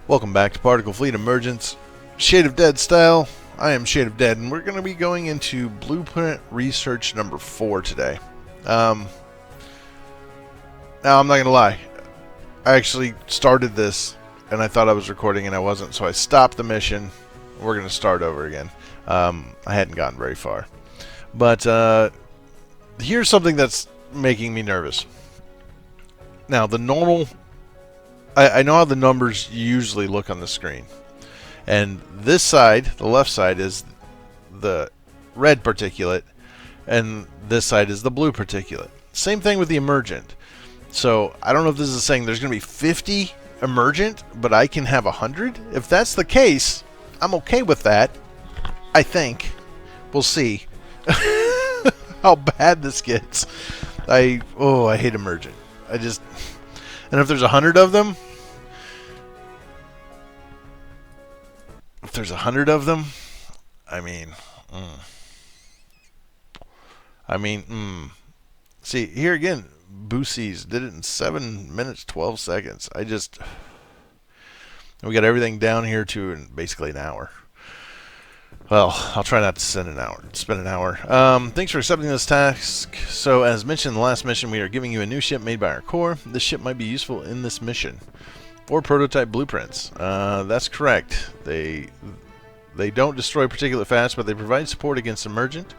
Welcome back to Particle Fleet Emergence, ShadeOfDead style. I am ShadeOfDead, and we're going to be going into Blueprint Research number 4 today. Now, I'm not going to lie. I actually started this, and I thought I was recording, and I wasn't, so I stopped the mission. We're going to start over again. I hadn't gotten very far. But here's something that's making me nervous. Now, the normal... I know how the numbers usually look on the screen. And this side, the left side, is the red particulate, and this side is the blue particulate. Same thing with the emergent. So, I don't know if this is saying there's going to be 50 emergent, but I can have 100? If that's the case, I'm okay with that. I think. We'll see how bad this gets. I hate emergent. And if there's 100 of them, I mean, see, here again, Boosies did it in 7 minutes, 12 seconds. We got everything down here to basically an hour. Well, I'll try not to spend an hour. Thanks for accepting this task. So, as mentioned in the last mission, we are giving you a new ship made by our core. This ship might be useful in this mission. 4 prototype blueprints. That's correct. They don't destroy particulate fast, but they provide support against emergent.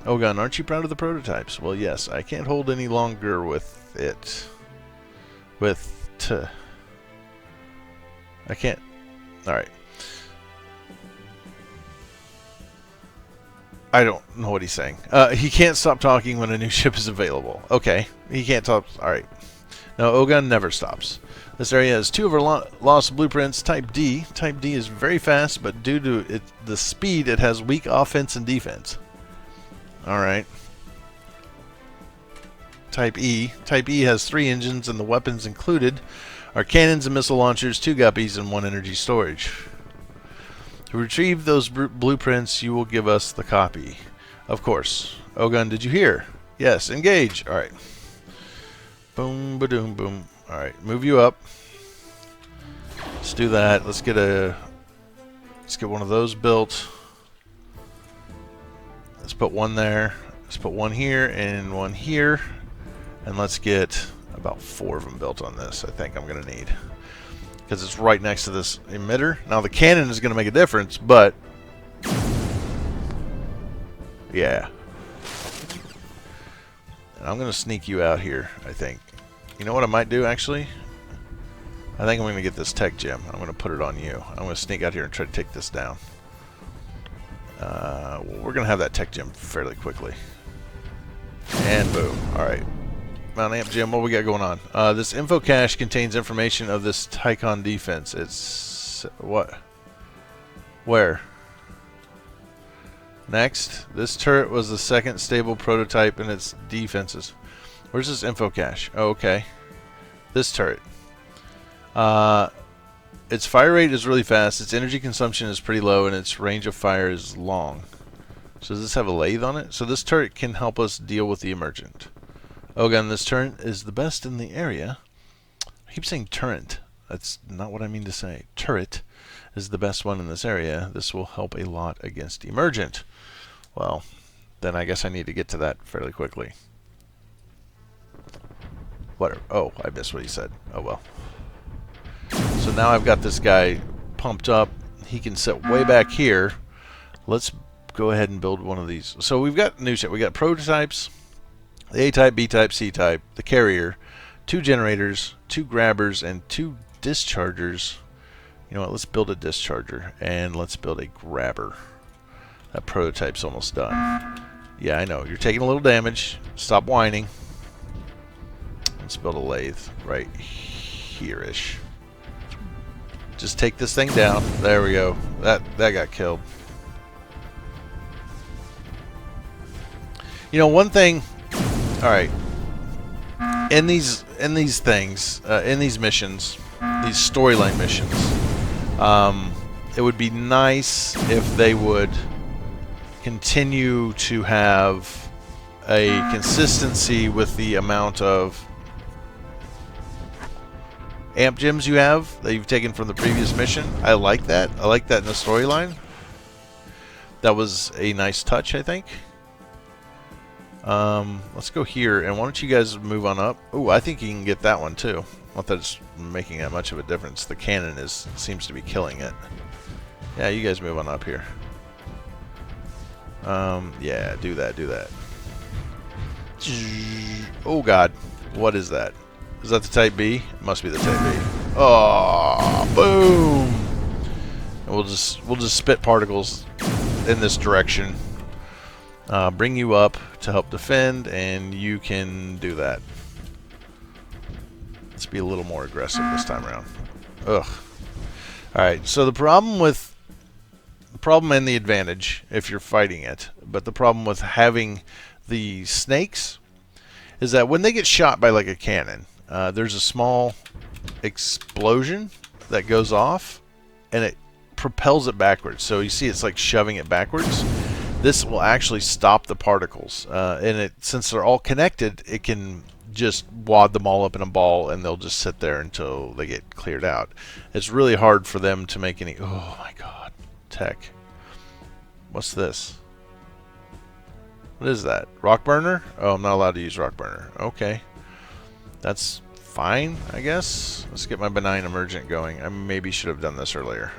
Oh, Gun, aren't you proud of the prototypes? Well, yes. I can't hold any longer with it. I can't. Alright. I don't know what he's saying. He can't stop talking when a new ship is available. Okay. He can't talk. Alright. No, Ogun never stops. This area has 2 of our lost blueprints. Type D. Type D is very fast, but due to the speed, it has weak offense and defense. Alright. Type E. Type E has 3 engines, and the weapons included are cannons and missile launchers, 2 guppies, and 1 energy storage. To retrieve those blueprints, you will give us the copy. Of course. Ogun, did you hear? Yes, engage. Alright. Boom, ba-doom, boom. Alright, move you up. Let's do that. Let's get one of those built. Let's put one there. Let's put one here and one here. And let's get about 4 of them built on this. I think I'm going to need. Because it's right next to this emitter. Now the cannon is going to make a difference, but yeah. And I'm going to sneak you out here, I think. You know what I might do, actually? I think I'm going to get this tech gem. I'm going to put it on you. I'm going to sneak out here and try to take this down. We're going to have that tech gem fairly quickly. And boom. Alright. Mount Amp Gem, what we got going on? This info cache contains information of this Ticon defense. It's... what? Where? Next. This turret was the second stable prototype in its defenses. Where's this info cache? Oh, okay. This turret. Its fire rate is really fast, its energy consumption is pretty low, and its range of fire is long. So does this have a lathe on it? So this turret can help us deal with the emergent. Oh, again, this turret is the best in the area. I keep saying turret. That's not what I mean to say. Turret is the best one in this area. This will help a lot against emergent. Well, then I guess I need to get to that fairly quickly. What? Oh, I missed what he said. Oh well. So now I've got this guy pumped up. He can sit way back here. Let's go ahead and build one of these. So we've got new shit. We got prototypes, the A-type, B-type, C-type, the carrier, 2 generators, 2 grabbers, and 2 dischargers. You know what? Let's build a discharger and let's build a grabber. That prototype's almost done. Yeah, I know. You're taking a little damage. Stop whining. Let's build a lathe right here-ish. Just take this thing down. There we go. That got killed. You know, one thing. All right. In these things, in these missions, these storyline missions, it would be nice if they would continue to have a consistency with the amount of amp gems you have that you've taken from the previous mission. I like that. I like that in the storyline. That was a nice touch, I think. Let's go here, and why don't you guys move on up? Oh, I think you can get that one too. Not that it's making that much of a difference. The cannon seems to be killing it. Yeah, you guys move on up here. Yeah, do that, do that. Oh God, what is that? Is that the Type B? It must be the Type B. Oh, boom! And we'll just spit particles in this direction. Bring you up to help defend, and you can do that. Let's be a little more aggressive this time around. Ugh. Alright, so the problem and the advantage if you're fighting it, but the problem with having the snakes is that when they get shot by like a cannon, there's a small explosion that goes off, and it propels it backwards. So you see it's like shoving it backwards. This will actually stop the particles, and since they're all connected, it can just wad them all up in a ball, and they'll just sit there until they get cleared out. It's really hard for them to make any... Oh my God, tech. What's this? What is that? Rock burner? Oh, I'm not allowed to use rock burner. Okay, that's fine, I guess. Let's get my benign emergent going. I maybe should have done this earlier.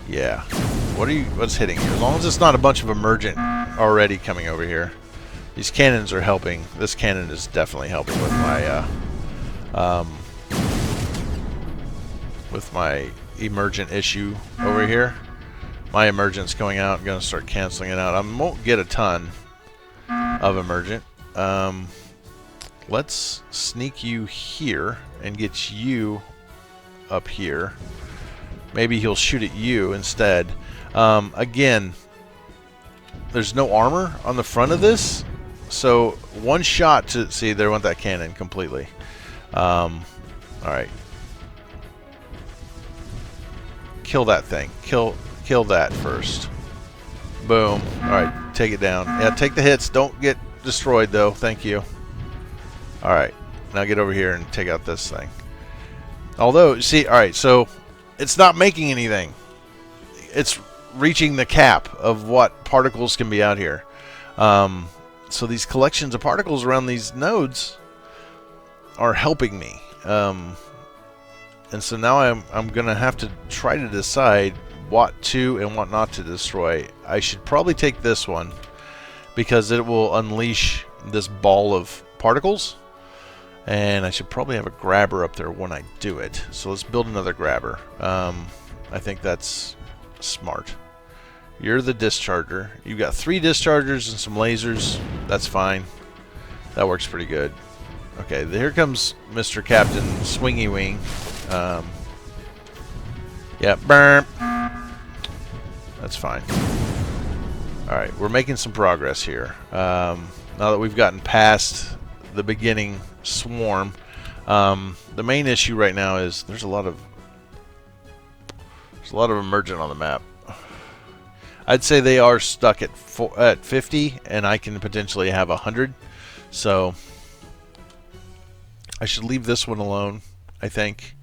Yeah. What's hitting you? As long as it's not a bunch of emergent already coming over here. These cannons are helping. This cannon is definitely helping with my emergent issue over here. My emergent's going out. I'm going to start canceling it out. I won't get a ton of emergent. Let's sneak you here and get you up here. Maybe he'll shoot at you instead. Again, there's no armor on the front of this, so one shot to... See, there went that cannon completely. Alright. Kill that thing. Kill that first. Boom. Alright, take it down. Yeah, take the hits. Don't get destroyed, though. Thank you. Alright, now get over here and take out this thing. Although, see, alright, so it's not making anything. It's reaching the cap of what particles can be out here. So these collections of particles around these nodes are helping me. And so now I'm going to have to try to decide what to and what not to destroy. I should probably take this one because it will unleash this ball of particles. And I should probably have a grabber up there when I do it. So let's build another grabber. I think that's smart. You're the discharger. You've got 3 dischargers and some lasers. That's fine. That works pretty good. Okay, here comes Mr. Captain Swingy Wing. Yeah, burp. That's fine. Alright, we're making some progress here. Now that we've gotten past the beginning swarm, the main issue right now is there's a lot of emergent on the map. I'd say they are stuck at 50, and I can potentially have 100. So I should leave this one alone, I think.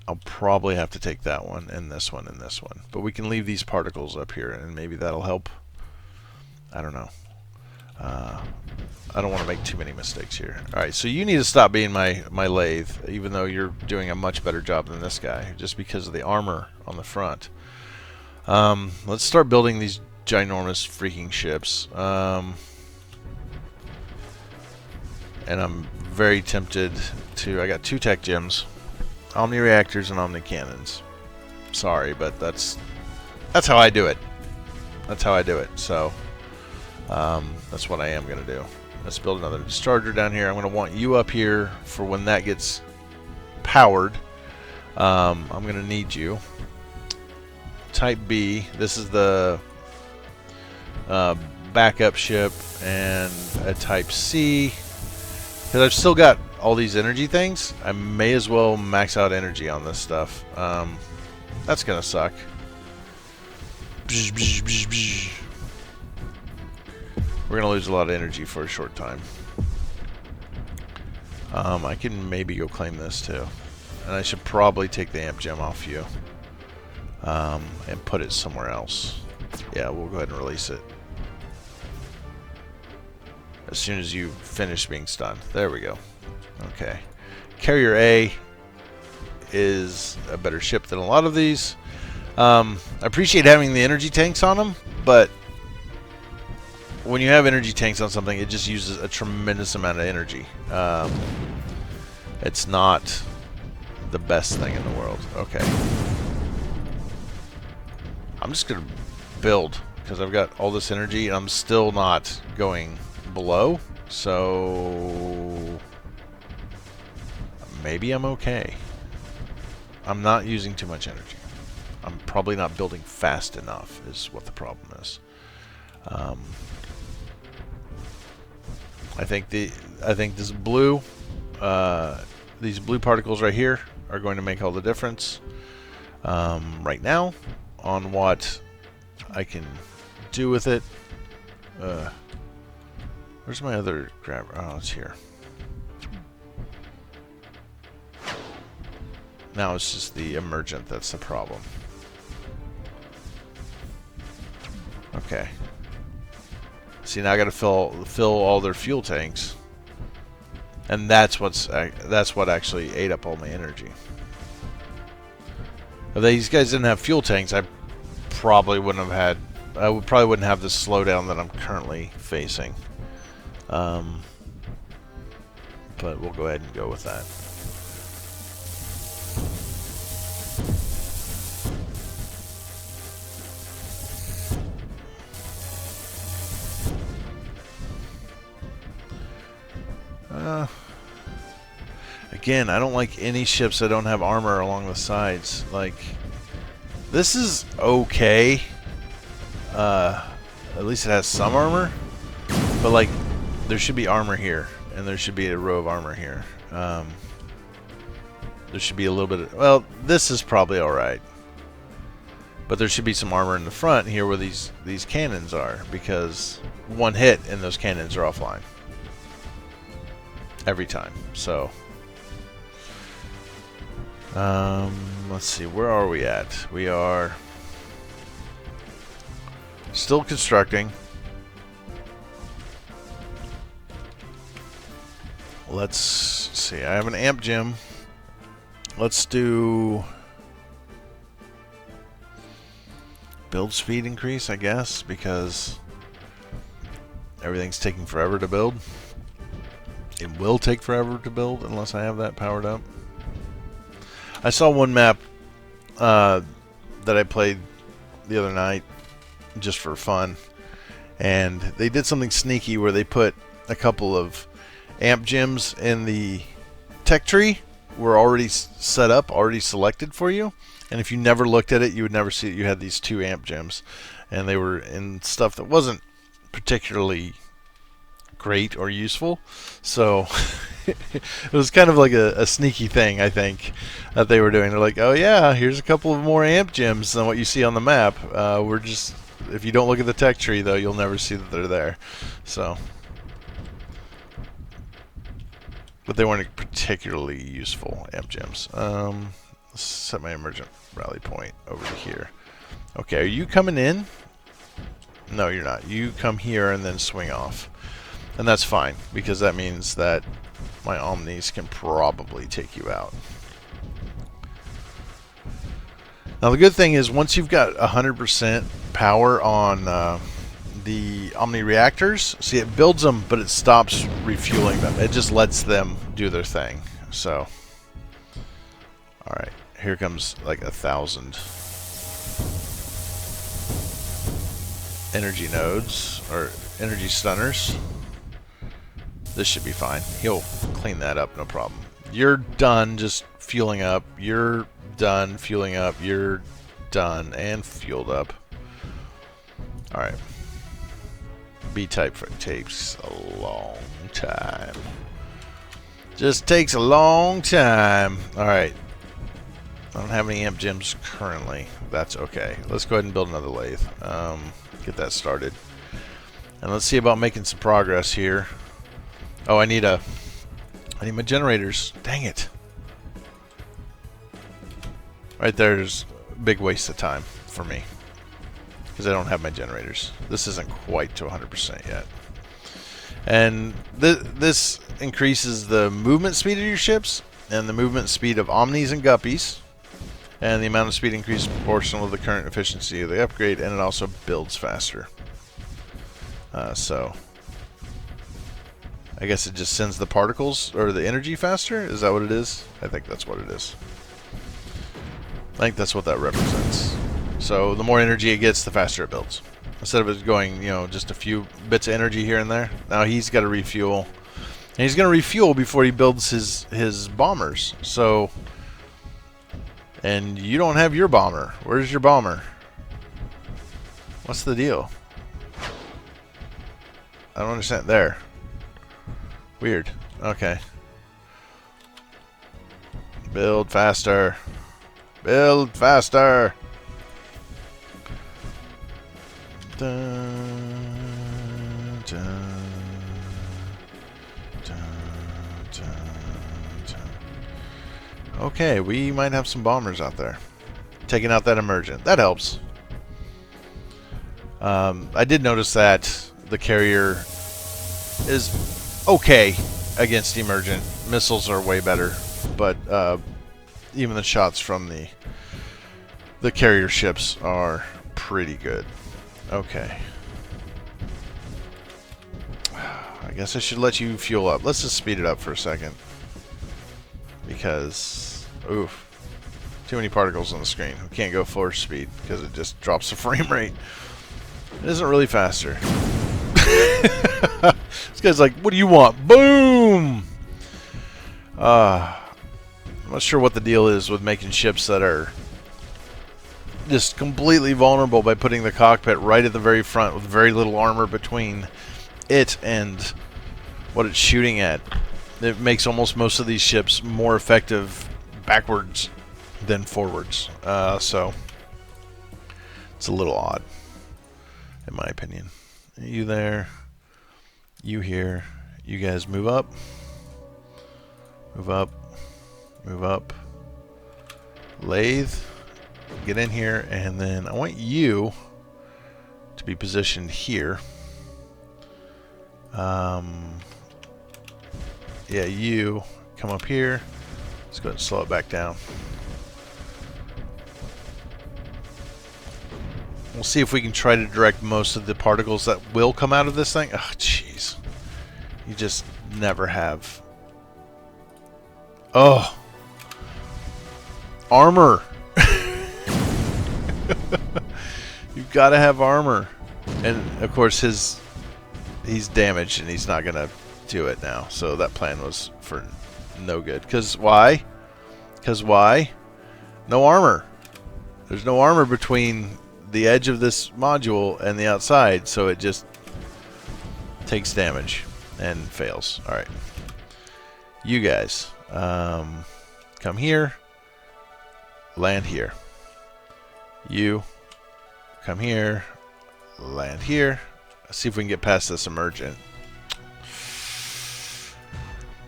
I'll probably have to take that one and this one and this one. But we can leave these particles up here, and maybe that'll help. I don't know. I don't want to make too many mistakes here. Alright, so you need to stop being my lathe, even though you're doing a much better job than this guy, just because of the armor on the front. Let's start building these ginormous freaking ships. And I'm very tempted to... I got 2 tech gems. Omni reactors and omni cannons. Sorry, but that's how I do it. That's how I do it. So that's what I am going to do. Let's build another discharger down here. I'm going to want you up here for when that gets powered. I'm going to need you. Type B. This is the backup ship, and a Type C. Because I've still got all these energy things, I may as well max out energy on this stuff. That's gonna suck. We're gonna lose a lot of energy for a short time. I can maybe go claim this too. And I should probably take the amp gem off you. And put it somewhere else. Yeah, we'll go ahead and release it. As soon as you finish being stunned. There we go. Okay. Carrier A is a better ship than a lot of these. I appreciate having the energy tanks on them, but when you have energy tanks on something, it just uses a tremendous amount of energy. It's not the best thing in the world. Okay. I'm just going to build because I've got all this energy and I'm still not going below. So maybe I'm okay. I'm not using too much energy. I'm probably not building fast enough is what the problem is. I think this blue, these blue particles right here are going to make all the difference right now on what I can do with it. Where's my other grabber? Oh, it's here. Now it's just the emergent that's the problem. Okay. See, now I got to fill all their fuel tanks, and that's what actually ate up all my energy. If these guys didn't have fuel tanks, I probably wouldn't have this slowdown that I'm currently facing. But we'll go ahead and go with that. Again, I don't like any ships that don't have armor along the sides. Like, this is okay. At least it has some armor. But, like, there should be armor here. And there should be a row of armor here. There should be a little bit of... Well, this is probably alright. But there should be some armor in the front here where these cannons are. Because one hit and those cannons are offline. Every time. So... let's see, where are we at? We are still constructing. Let's see, I have an amp gem. Let's do build speed increase, I guess, because everything's taking forever to build. It will take forever to build unless I have that powered up. I saw one map that I played the other night just for fun, and they did something sneaky where they put a couple of amp gems in the tech tree were already set up, already selected for you, and if you never looked at it, you would never see it. You had these 2 amp gems, and they were in stuff that wasn't particularly great or useful, so it was kind of like a sneaky thing, I think, that they were doing. They're like, oh yeah, here's a couple of more amp gems than what you see on the map. We're just, if you don't look at the tech tree though, you'll never see that they're there. So, but they weren't particularly useful amp gems. Let's set my emergent rally point over to here. Okay, are you coming in? No, you're not. You come here and then swing off. And that's fine, because that means that my omnis can probably take you out. Now the good thing is, once you've got 100% power on the omni reactors, see, it builds them, but it stops refueling them. It just lets them do their thing. So, alright, here comes like 1,000 energy nodes, or energy stunners. This should be fine. He'll clean that up, no problem. You're done just fueling up. You're done fueling up. You're done and fueled up. Alright. B-type takes a long time. Just takes a long time. Alright. I don't have any amp gems currently. That's okay. Let's go ahead and build another lathe. Get that started. And let's see about making some progress here. Oh, I need a I need my generators. Dang it. Right there's a big waste of time for me. Because I don't have my generators. This isn't quite to 100% yet. And this increases the movement speed of your ships, and the movement speed of omnis and guppies, and the amount of speed increased proportional to the current efficiency of the upgrade, and it also builds faster. So I guess it just sends the particles or the energy faster? Is that what it is? I think that's what it is. I think that's what that represents. So the more energy it gets, the faster it builds. Instead of it going, you know, just a few bits of energy here and there. Now he's got to refuel. And he's going to refuel before he builds his bombers. So, and you don't have your bomber. Where's your bomber? What's the deal? I don't understand. There. Weird. Okay. Build faster. Build faster. Dun, dun, dun, dun, dun. Okay, we might have some bombers out there. Taking out that emergent. That helps. I did notice that the carrier is okay against emergent. Missiles are way better, but even the shots from the carrier ships are pretty good. Okay. I guess I should let you fuel up. Let's just speed it up for a second. Because, oof, too many particles on the screen. We can't go force speed because it just drops the frame rate. It isn't really faster. This guy's like, what do you want? Boom! I'm not sure what the deal is with making ships that are just completely vulnerable by putting the cockpit right at the very front with very little armor between it and what it's shooting at. It makes almost most of these ships more effective backwards than forwards. So it's a little odd, in my opinion. You there, you here, you guys move up, move up, move up, lathe. Get in here, and then I want you to be positioned here. Yeah, you come up here. Let's go ahead and slow it back down. We'll see if we can try to direct most of the particles that will come out of this thing. Oh, jeez. You just never have. Oh. Armor. You've got to have armor. And, of course, he's damaged, and he's not going to do it now. So that plan was for no good. Because why? Because why? No armor. There's no armor between the edge of this module and the outside, so it just takes damage and fails. Alright. You guys, come here. Land here. You come here, land here. Let's see if we can get past this emergent.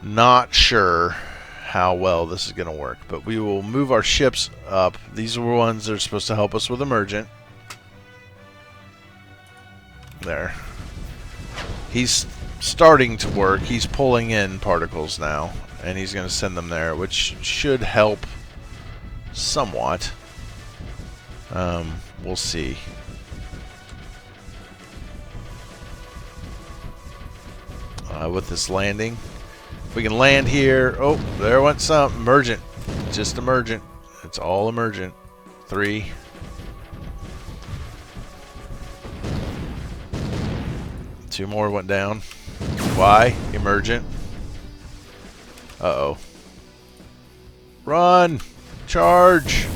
Not sure how well this is going to work, but we will move our ships up. These are the ones that are supposed to help us with emergent. There. He's starting to work. He's pulling in particles now, and he's going to send them there, which should help somewhat. We'll see. With this landing, if we can land here. Oh, there went some emergent. Just emergent. It's all emergent. 3. Two more went down. Why? Emergent. Uh-oh. Run! Charge!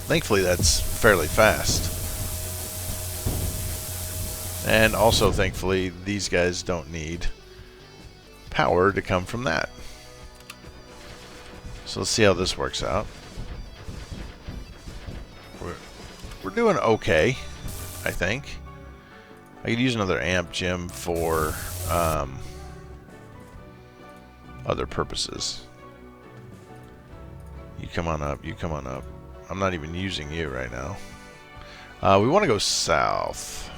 Thankfully, that's fairly fast. And also, thankfully, these guys don't need power to come from that. So let's see how this works out. We're doing okay, I think. I could use another amp gem for other purposes. You come on up, you come on up. I'm not even using you right now. We want to go south.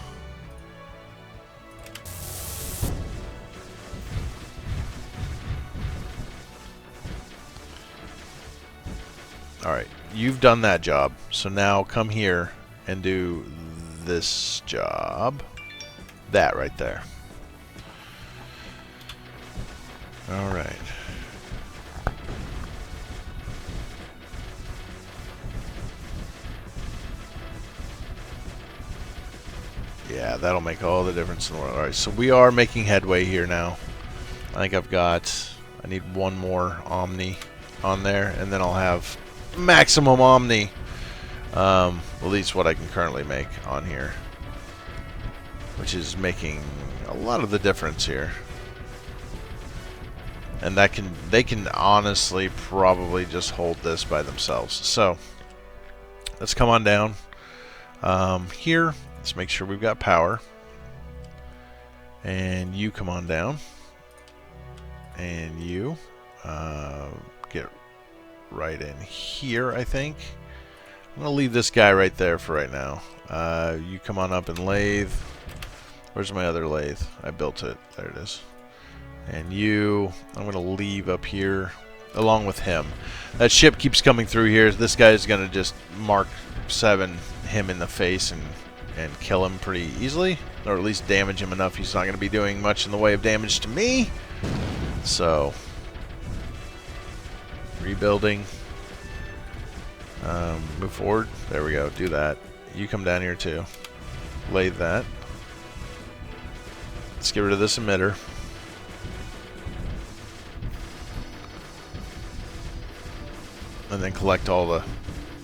Alright, you've done that job. So now come here and do this job. That right there. Alright. Yeah, that'll make all the difference in the world. Alright, so we are making headway here now. I think I need one more Omni on there, and then I'll have maximum Omni. At least what I can currently make on here. Which is making a lot of the difference here. And they can honestly probably just hold this by themselves. So, let's come on down. Here, let's make sure we've got power. And you come on down. And you get right in here, I think. I'm going to leave this guy right there for right now. You come on up and lathe. Where's my other lathe? I built it. There it is. And you, I'm going to leave up here along with him. That ship keeps coming through here. This guy is going to just Mark 7 him in the face and kill him pretty easily. Or at least damage him enough. He's not going to be doing much in the way of damage to me. So, rebuilding. Move forward. There we go. Do that. You come down here too. Lathe that. Let's get rid of this emitter. And then collect all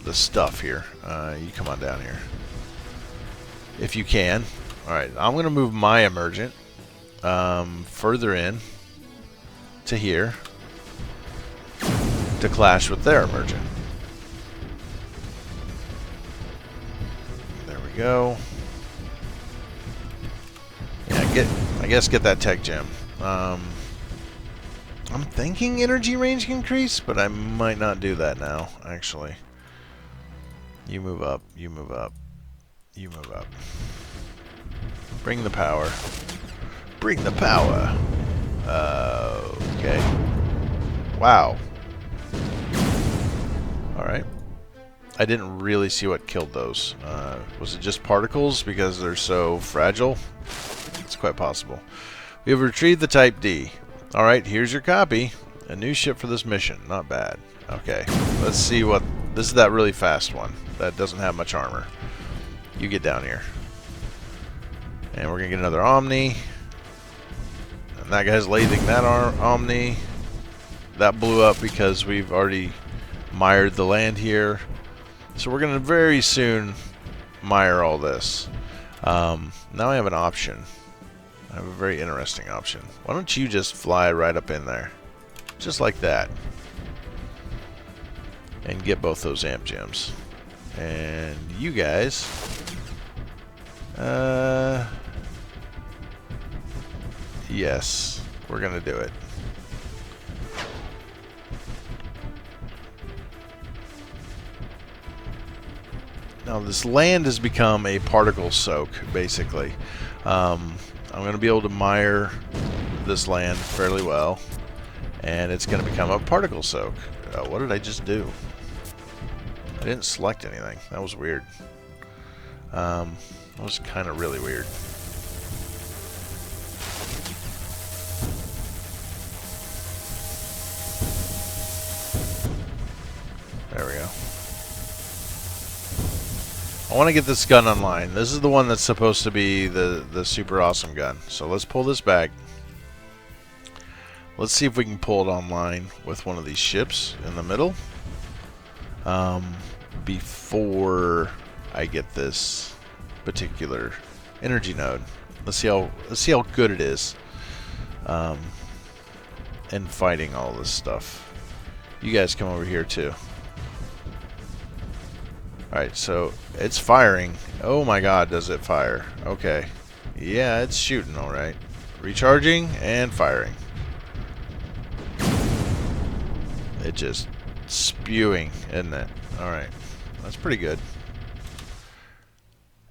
the stuff here. You come on down here. If you can. Alright, I'm going to move my emergent further in to here to clash with their emergent. There we go. Yeah, I guess get that tech gem. I'm thinking energy range increase, but I might not do that now, actually. You move up, you move up, you move up. Bring the power. Bring the power. Okay. Wow. Alright. I didn't really see what killed those. Was it just particles because they're so fragile? It's quite possible. We have retrieved the Type D. Alright, here's your copy. A new ship for this mission. Not bad. Okay. Let's see what... This is that really fast one. That doesn't have much armor. You get down here. And we're going to get another Omni. And that guy's lathing that Omni. That blew up because we've already mired the land here. So we're going to very soon mire all this. Now I have an option. I have a very interesting option. Why don't you just fly right up in there? Just like that. And get both those amp gems. And you guys... yes, we're gonna do it. Now this land has become a particle soak, basically. I'm gonna be able to mire this land fairly well, and it's gonna become a particle soak. What did I just do? I didn't select anything. That was weird. That was kind of really weird. There we go. I want to get this gun online. This is the one that's supposed to be the super awesome gun. So let's pull this back. Let's see if we can pull it online with one of these ships in the middle. Before I get this particular energy node. Let's see how good it is. In fighting all this stuff. You guys come over here too. Alright, so it's firing. Oh my god, does it fire? Okay. Yeah, it's shooting alright. Recharging and firing. it just spewing, isn't it? Alright. That's pretty good.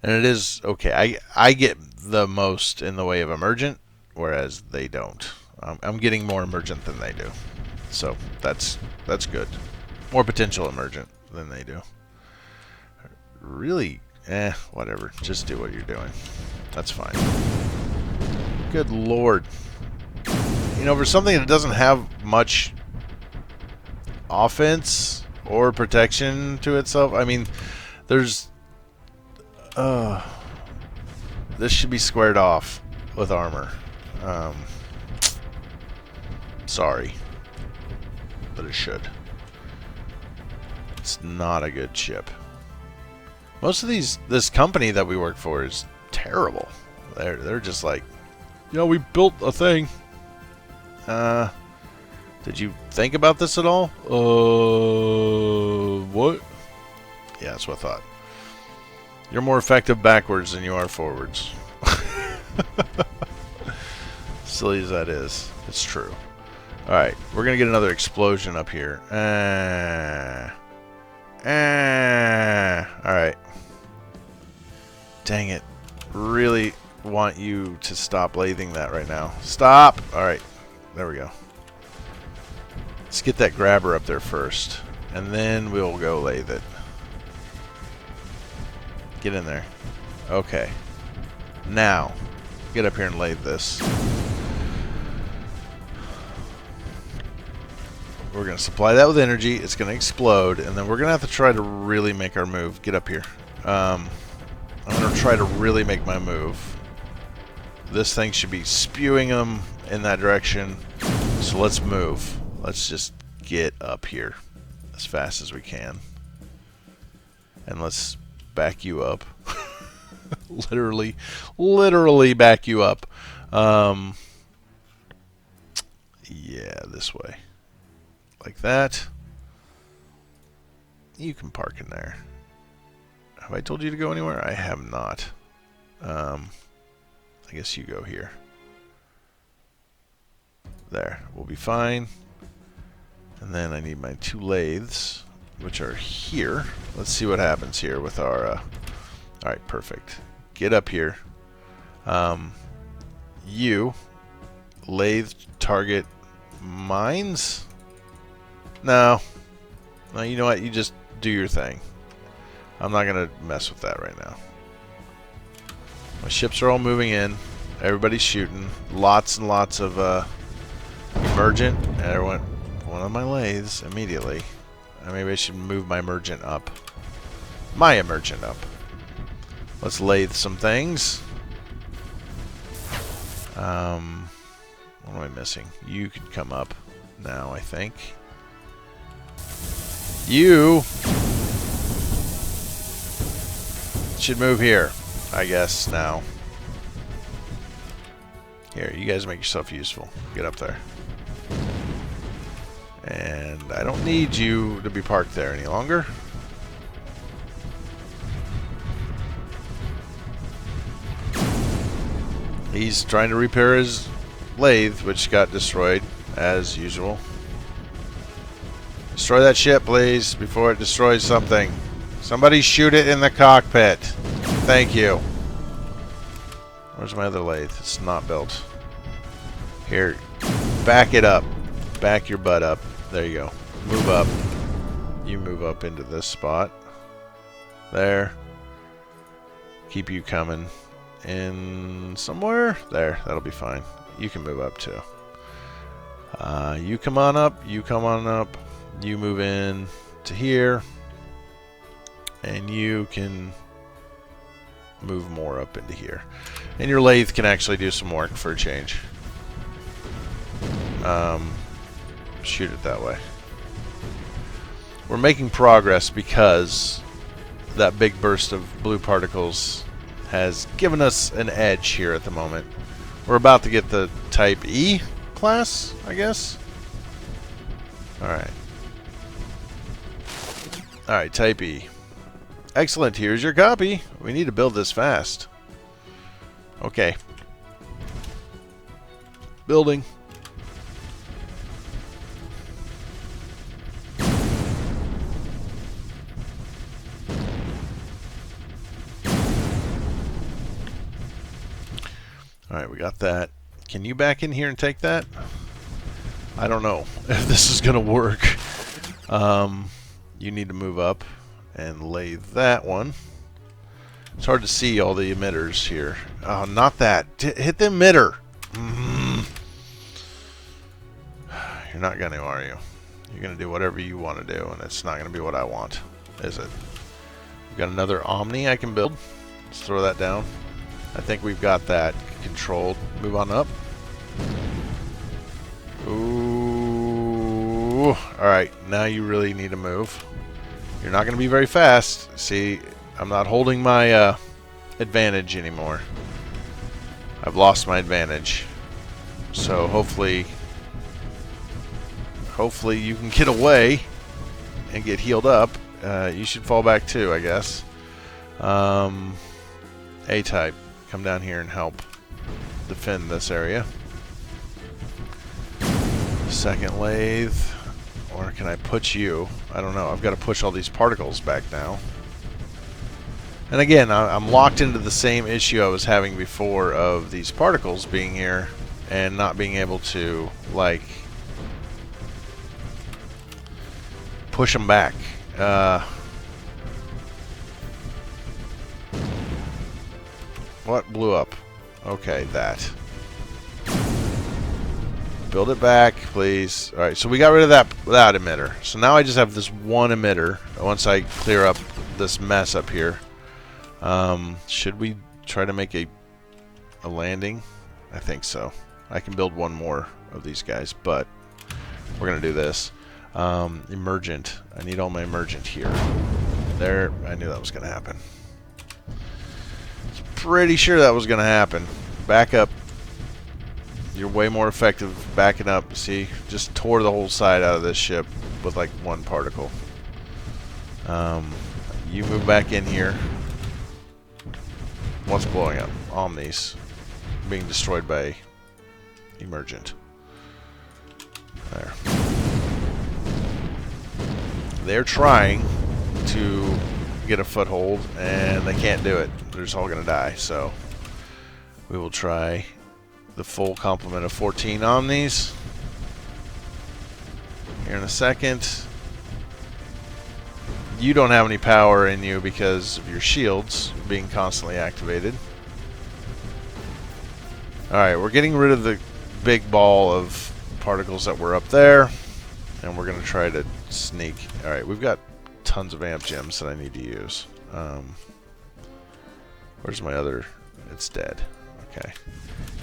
And it is okay. I get the most in the way of emergent, whereas they don't. I'm getting more emergent than they do. So that's good. More potential emergent than they do. Really, whatever. Just do what you're doing. That's fine. Good lord. You know, for something that doesn't have much offense or protection to itself, I mean, there's... this should be squared off with armor. Sorry. But it should. It's not a good ship. Most of this company that we work for is terrible. They're just like, yeah, we built a thing. Did you think about this at all? What? Yeah, that's what I thought. You're more effective backwards than you are forwards. Silly as that is, it's true. Alright, we're gonna get another explosion up here. Alright. Dang it. Really want you to stop lathing that right now. Stop! Alright, there we go. Let's get that grabber up there first. And then we'll go lathe it. Get in there. Okay. Now, get up here and lathe this. We're going to supply that with energy. It's going to explode. And then we're going to have to try to really make our move. Get up here. I'm going to try to really make my move. This thing should be spewing them in that direction. So let's move. Let's just get up here as fast as we can. And let's back you up. literally back you up. Yeah, this way. Like that. You can park in there. Have I told you to go anywhere? I have not. I guess you go here. There. We'll be fine. And then I need my 2 lathes, which are here. Let's see what happens here with our... Alright, perfect. Get up here. You lathe target mines? No. No, you know what? You just do your thing. I'm not going to mess with that right now. My ships are all moving in. Everybody's shooting. Lots and lots of emergent. And everyone... One of my lathes immediately. Maybe I should move my emergent up. My emergent up. Let's lathe some things. What am I missing? You could come up now, I think. You should move here, I guess, now. Here, you guys make yourself useful. Get up there. And I don't need you to be parked there any longer. He's trying to repair his lathe, which got destroyed, as usual. Destroy that ship, please, before it destroys something. Somebody shoot it in the cockpit. Thank you. Where's my other lathe? It's not built. Here, back it up. Back your butt up. There you go. Move up. You move up into this spot. There. Keep you coming in somewhere. There. That'll be fine. You can move up too. You come on up. You come on up. You move in to here. And you can move more up into here. And your lathe can actually do some work for a change. Shoot it that way. We're making progress because that big burst of blue particles has given us an edge here at the moment. We're about to get the Type E class, I guess. Alright. Alright, Type E. Excellent, here's your copy. We need to build this fast. Okay. Building. Alright, we got that. Can you back in here and take that? I don't know if this is going to work. You need to move up and lay that one. It's hard to see all the emitters here. Oh, not that. Hit the emitter. You're not going to, are you? You're going to do whatever you want to do, and it's not going to be what I want, is it? We've got another Omni I can build. Let's throw that down. I think we've got that controlled. Move on up. Ooh. Alright, now you really need to move. You're not going to be very fast. See, I'm not holding my advantage anymore. I've lost my advantage. So hopefully you can get away and get healed up. You should fall back too, I guess. A-type, come down here and help defend this area. Second lathe, or can I put you? I don't know. I've got to push all these particles back now. And again, I'm locked into the same issue I was having before of these particles being here and not being able to, like, push them back. What blew up? Okay, that. Build it back, please. Alright, so we got rid of that emitter. So now I just have this one emitter once I clear up this mess up here. Should we try to make a landing? I think so. I can build one more of these guys, but we're going to do this. Emergent. I need all my emergent here. There. I knew that was going to happen. Pretty sure that was going to happen. Back up. You're way more effective backing up. See, just tore the whole side out of this ship with like one particle. You move back in here. What's blowing up? Omnis being destroyed by Emergent. There. They're trying to get a foothold, and they can't do it. They're just all going to die. So we will try the full complement of 14 Omnis here in a second. You don't have any power in you because of your shields being constantly activated. Alright, we're getting rid of the big ball of particles that were up there, and we're going to try to sneak. Alright, we've got tons of amp gems that I need to use. Where's my other? It's dead. Okay.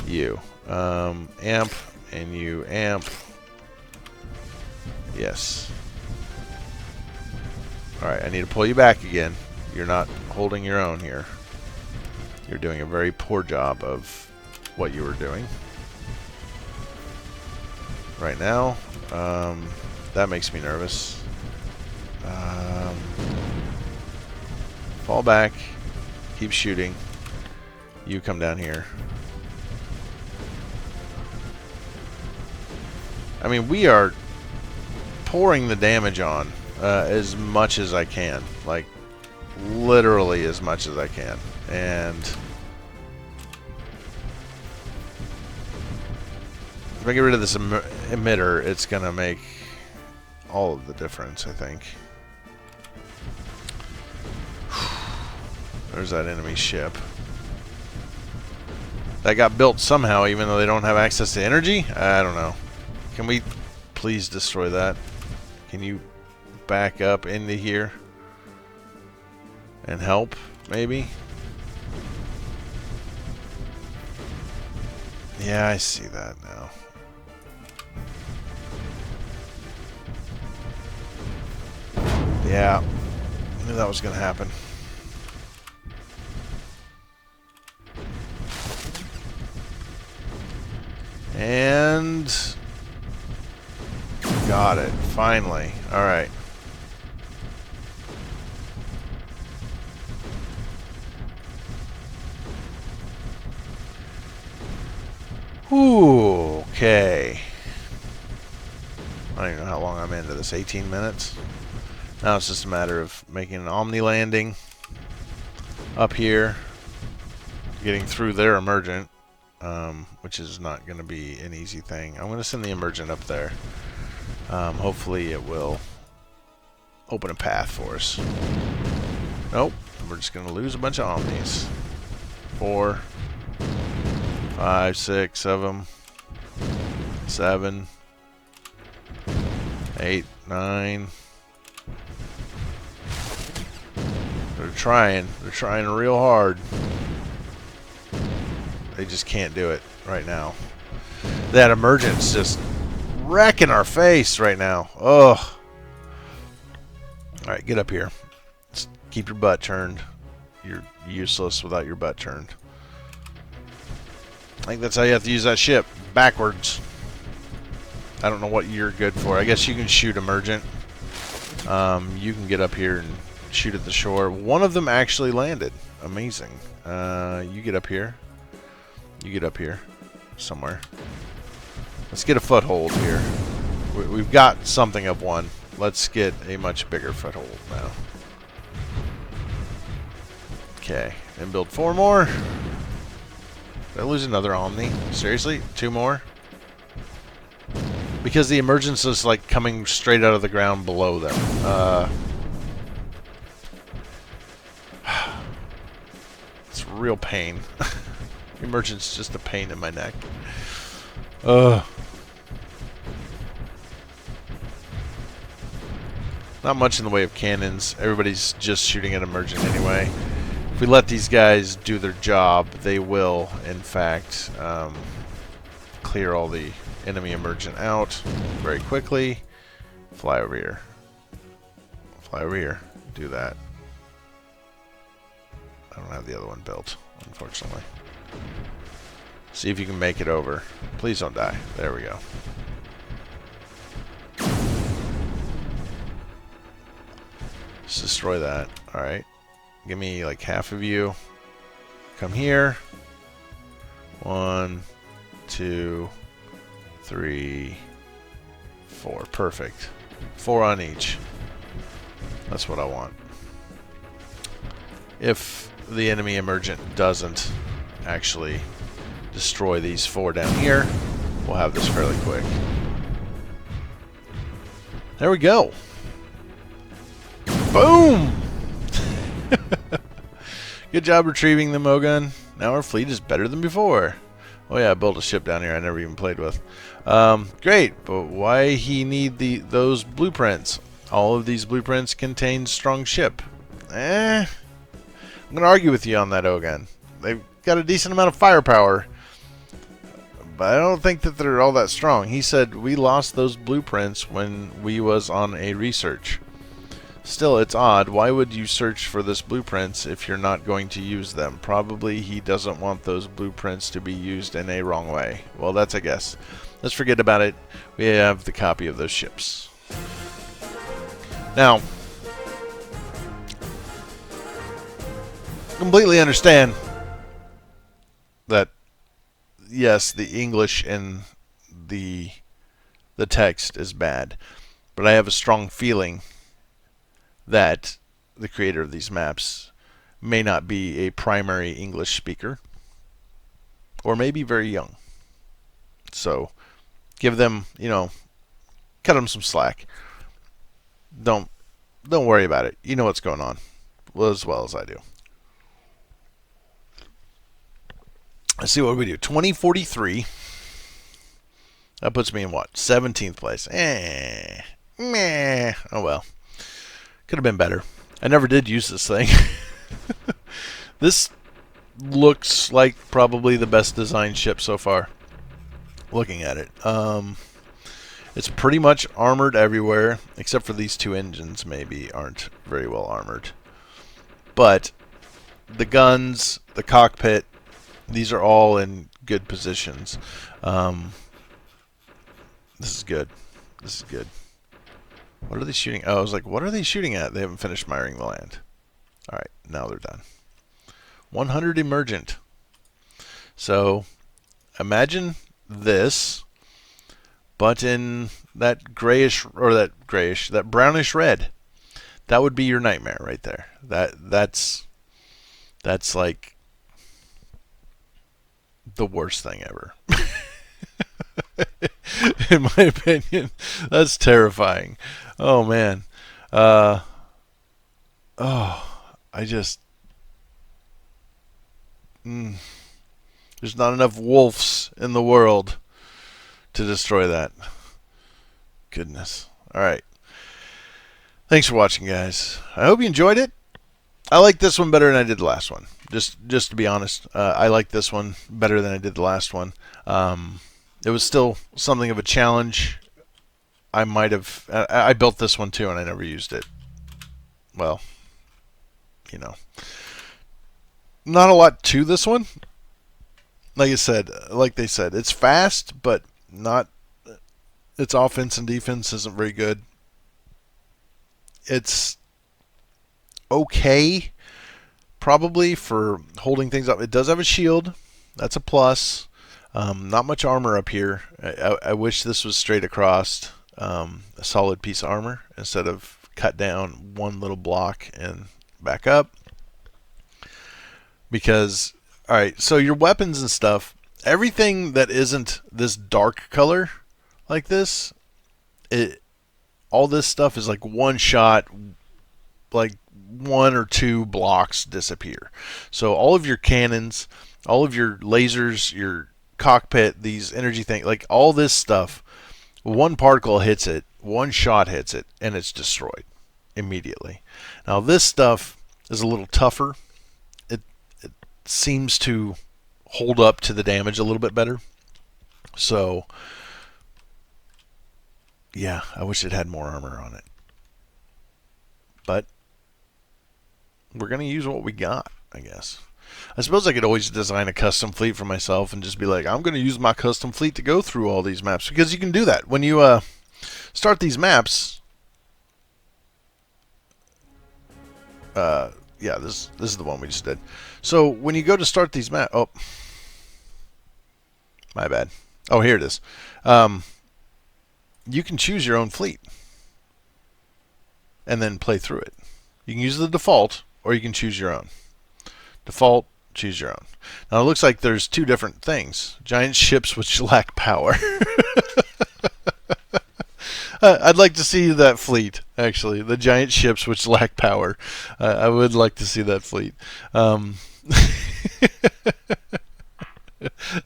You. Amp, and you amp. Yes. Alright, I need to pull you back again. You're not holding your own here. You're doing a very poor job of what you were doing right now. That makes me nervous. Fall back. Keep shooting. You come down here. I mean, we are pouring the damage on as much as I can. Like, literally as much as I can. And if I get rid of this emitter, it's going to make all of the difference, I think. There's that enemy ship. That got built somehow, even though they don't have access to energy? I don't know. Can we please destroy that? Can you back up into here and help, maybe? Yeah, I see that now. Yeah, I knew that was going to happen. And got it, finally. Alright. Ooh, okay. I don't even know how long I'm into this. 18 minutes? Now it's just a matter of making an Omni landing up here, getting through their emergent. which is not going to be an easy thing. I'm going to send the Emergent up there. Hopefully it will open a path for us. Nope. We're just going to lose a bunch of Omnis. 4, 5, 6 of them. 7, 8, 9. They're trying. They're trying real hard. They just can't do it right now. That Emergence just wrecking our face right now. Ugh. Alright, get up here. Just keep your butt turned. You're useless without your butt turned. I think that's how you have to use that ship. Backwards. I don't know what you're good for. I guess you can shoot Emergent. You can get up here and shoot at the shore. One of them actually landed. Amazing. You get up here. You get up here. Somewhere. Let's get a foothold here. We've got something of one. Let's get a much bigger foothold now. Okay. And build 4 more. Did I lose another Omni? Seriously? 2 more? Because the Emergence is like coming straight out of the ground below them. It's a real pain. Emergence is just a pain in my neck. Not much in the way of cannons. Everybody's just shooting at Emergent anyway. If we let these guys do their job, they will, in fact, clear all the enemy Emergent out very quickly. Fly over here. Fly over here. Do that. I don't have the other one built, unfortunately. See if you can make it over. Please don't die. There we go. Let's destroy that. Alright. Give me like half of you. Come here. 1, 2, 3, 4. Perfect. 4 on each. That's what I want. If the enemy Emergent doesn't actually destroy these 4 down here, we'll have this fairly quick. There we go. Boom! Good job retrieving the Mogun. Now our fleet is better than before. Oh yeah, I built a ship down here I never even played with. Great, but why he need those blueprints? All of these blueprints contain strong ship. I'm going to argue with you on that, Ogun. They've got a decent amount of firepower, but I don't think that they're all that strong. He said we lost those blueprints when we was on a research. Still, it's odd. Why would you search for this blueprints if you're not going to use them? Probably he doesn't want those blueprints to be used in a wrong way. Well, that's a guess. Let's forget about it. We have the copy of those ships. Now, completely understand that, yes, the English in the text is bad, but I have a strong feeling that the creator of these maps may not be a primary English speaker, or maybe very young. So give them, cut them some slack. Don't worry about it. You know what's going on as well as I do. Let's see what we do. 2043. That puts me in what? 17th place. Meh. Oh well. Could have been better. I never did use this thing. This looks like probably the best designed ship so far. Looking at it. It's pretty much armored everywhere, except for these 2 engines maybe aren't very well armored. But the guns, the cockpit, these are all in good positions. This is good. This is good. What are they shooting? Oh, I was like, what are they shooting at? They haven't finished miring the land. Alright, now they're done. 100 Emergent. So, imagine this, but in that grayish, or that brownish red. That would be your nightmare right there. That's like the worst thing ever. In my opinion, that's terrifying. Oh man. I just there's not enough wolves in the world to destroy that. Goodness. All right. Thanks for watching, guys. I hope you enjoyed it. I like this one better than I did the last one. Just to be honest, I like this one better than I did the last one. It was still something of a challenge. I built this one too, and I never used it. Well, you know, not a lot to this one. Like I said, like they said, it's fast, but not. Its offense and defense isn't very good. It's okay, probably, for holding things up. It does have a shield. That's a plus. Not much armor up here. I wish this was straight across, a solid piece of armor instead of cut down one little block and back up. Because, alright, so your weapons and stuff, everything that isn't this dark color like this, all this stuff is like one shot, like 1 or 2 blocks disappear. So all of your cannons, all of your lasers, your cockpit, these energy things, like all this stuff, one particle hits it, one shot hits it, and it's destroyed immediately. Now this stuff is a little tougher. It seems to hold up to the damage a little bit better. So yeah, I wish it had more armor on it. But we're going to use what we got, I guess. I suppose I could always design a custom fleet for myself and just be like, I'm going to use my custom fleet to go through all these maps. Because you can do that. When you start these maps, yeah, this is the one we just did. So when you go to start these maps, oh, my bad. Oh, here it is. You can choose your own fleet and then play through it. You can use the default, or you can choose your own. Default, choose your own. Now it looks like there's 2 different things. Giant ships which lack power. I'd like to see that fleet, actually. The giant ships which lack power. I would like to see that fleet.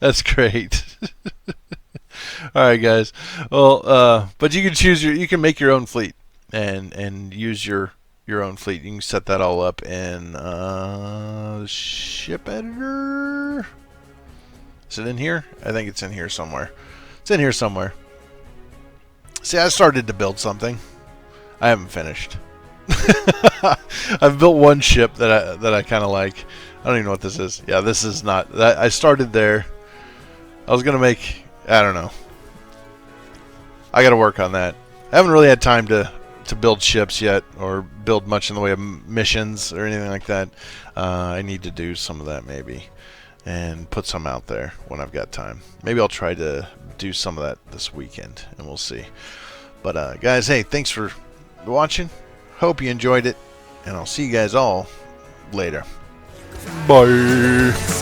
That's great. All right, guys. Well, but you can choose you can make your own fleet and use your own fleet. You can set that all up in ship editor. Is it in here? I think it's in here somewhere. It's in here somewhere. See, I started to build something. I haven't finished. I've built one ship that I kind of like. I don't even know what this is. Yeah, this is not. I started there. I was gonna make. I don't know. I got to work on that. I haven't really had time to build ships yet, or build much in the way of missions or anything like that. I need to do some of that maybe, and put some out there when I've got time. Maybe I'll try to do some of that this weekend, and we'll see. But guys, hey, thanks for watching. Hope you enjoyed it, and I'll see you guys all later. Bye.